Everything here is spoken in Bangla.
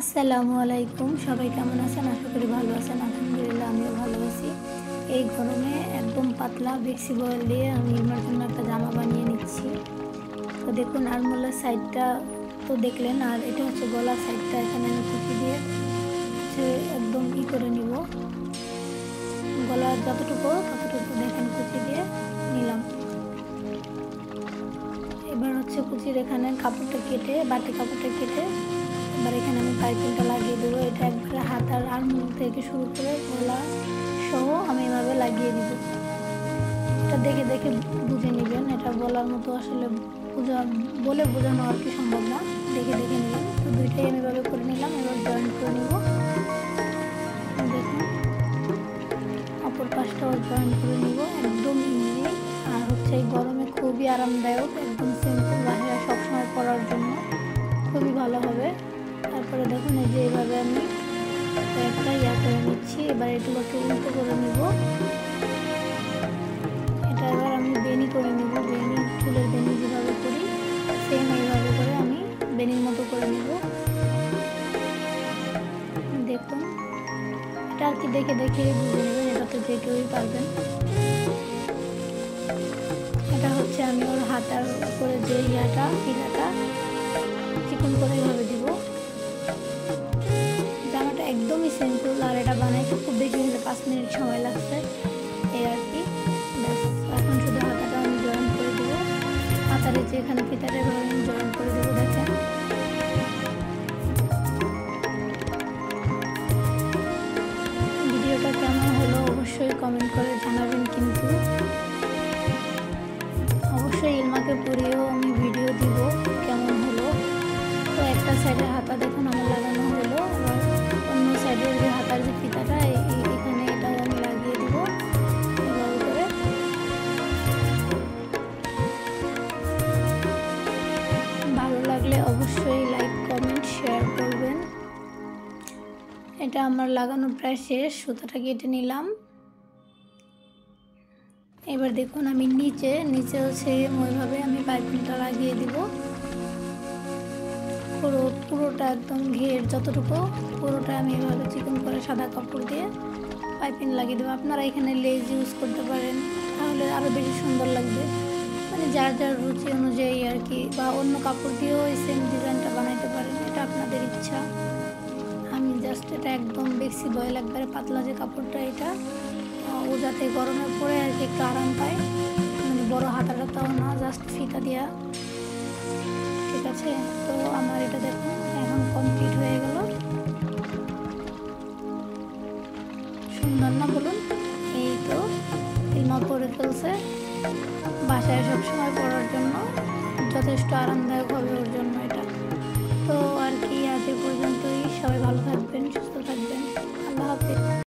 আসসালামু আলাইকুম, সবাই কেমন আছেন? আশা করি ভালো আছেন। আলহামদুলিল্লাহ আমিও ভালো আছি। এই গরমে একদম পাতলা বেক্সি বয়েল দিয়ে আমি আমার জন্য একটা জামা বানিয়ে নিচ্ছি। তো দেখুন আরমোলের সাইডটা তো দেখলেন, আর এটা হচ্ছে গলার সাইডটা। এখানে আমি কুচি দিয়ে হচ্ছে একদম করে নিব। গলার যতটুকু ততটুকু দেখেন কুচি দিয়ে নিলাম। এবার হচ্ছে কুচির এখানে কাপড়টা কেটে, বাটি কাপড়টা কেটে এবার এখানে আমি পাইপিংটা লাগিয়ে দেবো। এটা একবারে হাত আর আঙুল থেকে শুরু করে গলা সহ আমি এভাবে লাগিয়ে দিব। এটা দেখে দেখে বুঝে নেবেন, এটা বলার মতো আসলে বলে বোঝানো আর কি সম্ভব না, দেখে দেখে নেবেন। তো দুইটাই আমি এভাবে করে নিলাম। এবার জয়েন্ট করে নিব। দেখুন অপর পাশটাও জয়েন্ট করে নিব। একদম ইজি, আর হচ্ছে এই গরমে খুবই আরামদায়ক, একদম সিম্পল, বাহিরে সবসময় পরার জন্য খুবই ভালো হবে। তারপরে দেখুন এই যে এইভাবে আমি একটা করে নিচ্ছি। এবার এগুলোকে উল্টো করে নিব। এটা এবার আমি বেনি করে নিব। বেনি, চুলের বেনি যেভাবে করি সেম এইভাবে করে আমি বেনির মতো করে নিব। দেখুন এটা আর কি দেখে দেখে বুঝে নেবেন, এটা তো যে কেউই পারবেন। এটা হচ্ছে আমি ওর হাতার উপরে যে ফিতাটা চিকন করে এইভাবে দিব। জামাটা একদমই সিম্পল, আর এটা বানাইতে খুব বেশি হলে 5 মিনিট সময় লাগছে, এই আর কি। এখন শুধু হাতাটা আমি জয়েন করে দেবো। হাতার যে এখানে ফিতাটা এভাবে আমি জয়েন করে দেবো। দেখেন ভিডিওটা কেমন হলো অবশ্যই কমেন্ট করে জানাবেন। কিন্তু অবশ্যই ইলমাকে পরিয়েও আমি ভিডিও দিব কেমন হলো। তো একটা সাইডের হাতা দেখুন আমার লাগানো হলো। আবার অন্য সাইডের যে হাতার যে ফিতাটা এখানে এটাও আমি লাগিয়ে দিব এভাবে করে। ভালো লাগলে অবশ্যই লাইক, কমেন্ট, শেয়ার করবেন। এটা আমার লাগানো প্রায় শেষ, সুতাটা কেটে নিলাম। এবার দেখুন আমি নিচেও সেম ওইভাবে আমি পাইপিংটা লাগিয়ে দিব। পুরোটা একদম ঘের যতটুকু পুরোটা আমি এভাবে চিকন করে সাদা কাপড় দিয়ে পাইপিং লাগিয়ে দেবো। আপনারা এখানে লেজ ইউজ করতে পারেন, তাহলে আরও বেশি সুন্দর লাগবে। মানে যার যার রুচি অনুযায়ী আর কি, বা অন্য কাপড় দিয়েও এই সেম ডিজাইনটা বানাইতে পারেন, এটা আপনাদের ইচ্ছা। আমি জাস্ট এটা একদম বেক্সি বয়েল একবারে পাতলা যে কাপড়টা, এটা ও যাতে গরমে পরে আর কি একটু আরাম পায়, মানে বড় হাতাটাও না, জাস্ট ফিতা দিয়া। ঠিক আছে, তো আমার এটা দেখুন এখন কমপ্লিট হয়ে গেল। সুন্দর না বলুন? এই তো ইলমা পরে ফেলছে। বাসায় সবসময় পরার জন্য যথেষ্ট আরামদায়ক হবে ওর জন্য।